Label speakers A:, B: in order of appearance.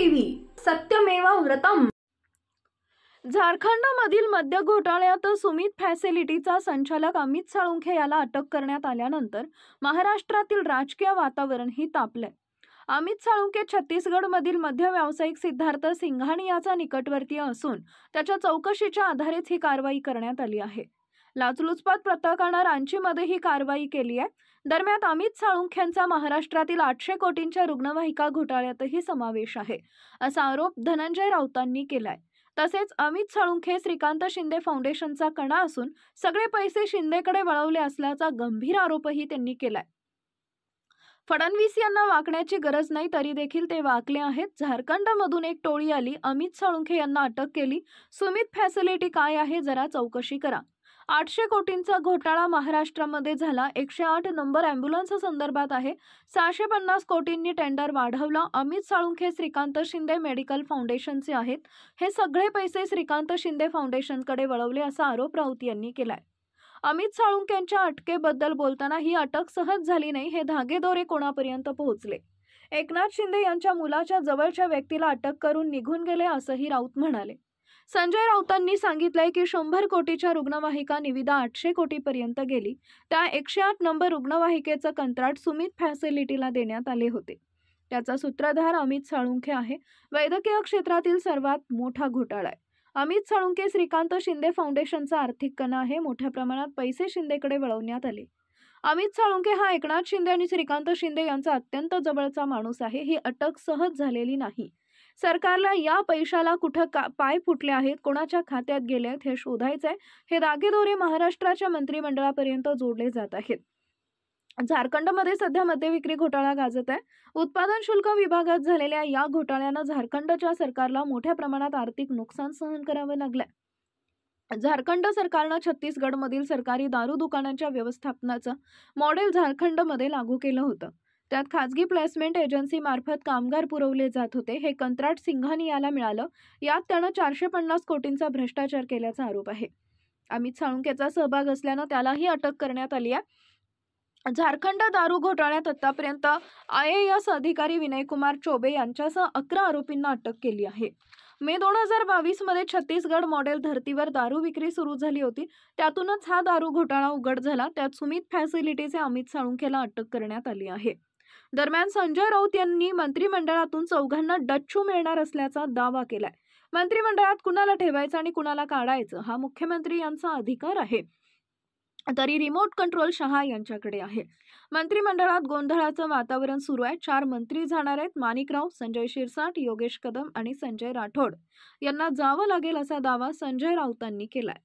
A: TV सत्यमेव व्रतम। झारखंडमधील मद्य घोटाळ्यात सुमित फॅसिलिटीचा संचालक अमित साळुंखे याला अटक करण्यात आल्यानंतर महाराष्ट्रातील राजकीय वातावरणही तापले। अमित साळुंखे छत्तीसगडमधील मद्य व्यावसायिक सिद्धार्थ सिंघाणी याचा निकटवर्तीय असून त्याच्या चौकशीच्या आधारेच ही कारवाई करण्यात आली आहे। लाचलुचपत प्रकरणात रांचीमध्ये ही कारवाई केली आहे। दरम्यान अमित साळुंखेंचा महाराष्ट्रातील 800 कोटींच्या रुग्णवाहिका घोटाळ्यातही समावेश आहे असा आरोप धनंजय राऊतांनी केलाय। तसेच अमित साळुंखे श्रीकांत शिंदे फाउंडेशनचा कणा असून सगळे पैसे शिंदेकडे वळवले असल्याचा गंभीर आरोपही त्यांनी केलाय। फडणवीस यांना वाकण्याची गरज नाही तरी देखील ते वाकले आहेत। झारखंडमधून एक टोळी आली, अमित साळुंखे यांना अटक केली। सुमित फॅसिलिटी काय आहे जरा चौकशी करा। 800 कोटींचा घोटाळा महाराष्ट्रामध्ये झाला। 108 नंबर ॲम्ब्युलन्स संदर्भात आहे। 650 कोटींनी टेंडर वाढवला। अमित साळुंखे श्रीकांत शिंदे मेडिकल फाउंडेशनचे आहेत। हे सगळे पैसे श्रीकांत शिंदे फाउंडेशनकडे वळवले असा आरोप राऊत यांनी केलाय। अमित साळुंखेंच्या अटकेबद्दल बोलताना ही अटक सहज झाली नाही, हे धागेदोरे कोणापर्यंत पोहोचले। एकनाथ शिंदे यांच्या मुलाच्या जवळच्या व्यक्तीला अटक करून निघून गेले असंही राऊत म्हणाले। संजय राऊतांनी सांगितलंय की 100 कोटीच्या रुग्णवाहिका निविदा 800 कोटीपर्यंत गेली। त्या 108 नंबर रुग्णवाहिकेचं कंत्राट सुमित फॅसिलिटीला देण्यात आले होते। त्याचा सूत्रधार अमित साळुंखे आहे। वैद्यकीय क्षेत्रातील सर्वात मोठा घोटाळा आहे। अमित साळुंखे श्रीकांत शिंदे फाउंडेशनचा आर्थिक कणा आहे। मोठ्या प्रमाणात पैसे शिंदेकडे वळवण्यात आले। अमित साळुंखे हा एकनाथ शिंदे आणि श्रीकांत शिंदे यांचा अत्यंत जवळचा माणूस आहे। ही अटक सहज झालेली नाही। सरकारला या पैशाला कुठं पाय फुटले आहेत, कोणाच्या खात्यात गेले आहेत हे शोधायचंय। हे धागेदोरे महाराष्ट्राच्या मंत्रिमंडळापर्यंत जोडले जात आहेत। झारखंडमध्ये सध्या मद्य विक्री घोटाळा गाजत आहे। उत्पादन शुल्क विभागात झालेल्या या घोटाळ्यानं झारखंडच्या सरकारला मोठ्या प्रमाणात आर्थिक नुकसान सहन करावं लागलंय। झारखंड सरकारनं छत्तीसगडमधील सरकारी दारू दुकानांच्या व्यवस्थापनाचं मॉडेल झारखंडमध्ये लागू केलं होतं। त्यात खाजगी प्लेसमेंट एजन्सी मार्फत कामगार पुरवले जात होते। हे कंत्राट सिंघाणी याला मिळालं। यात त्यानं 450 कोटींचा भ्रष्टाचार केल्याचा आरोप आहे। अमित साळुंखेचा सहभाग असल्यानं त्यालाही अटक करण्यात आली आहे। झारखंड दारू घोटाळ्यात आतापर्यंत IAS अधिकारी विनयकुमार चौबे यांच्यासह 11 आरोपींना अटक केली आहे। मे 2022 मध्ये छत्तीसगड मॉडेल धर्तीवर दारू विक्री सुरू झाली होती। त्यातूनच हा दारू घोटाळा उघड झाला। त्यात सुमित फॅसिलिटीचे अमित साळुंखेला अटक करण्यात आली आहे। दरम्यान संजय राऊत यांनी मंत्रिमंडळातून चौघांना डच्चू मिळणार असल्याचा दावा केलाय। मंत्रिमंडळात कुणाला ठेवायचं आणि कुणाला काढायचं हा मुख्यमंत्री यांचा अधिकार आहे, तरी रिमोट कंट्रोल शहा यांच्याकडे आहे। मंत्रिमंडळात गोंधळाचं वातावरण सुरू आहे। 4 मंत्री जाणार आहेत। माणिकराव, संजय शिरसाट, योगेश कदम आणि संजय राठोड यांना जावं लागेल असा दावा संजय राऊतांनी केलाय।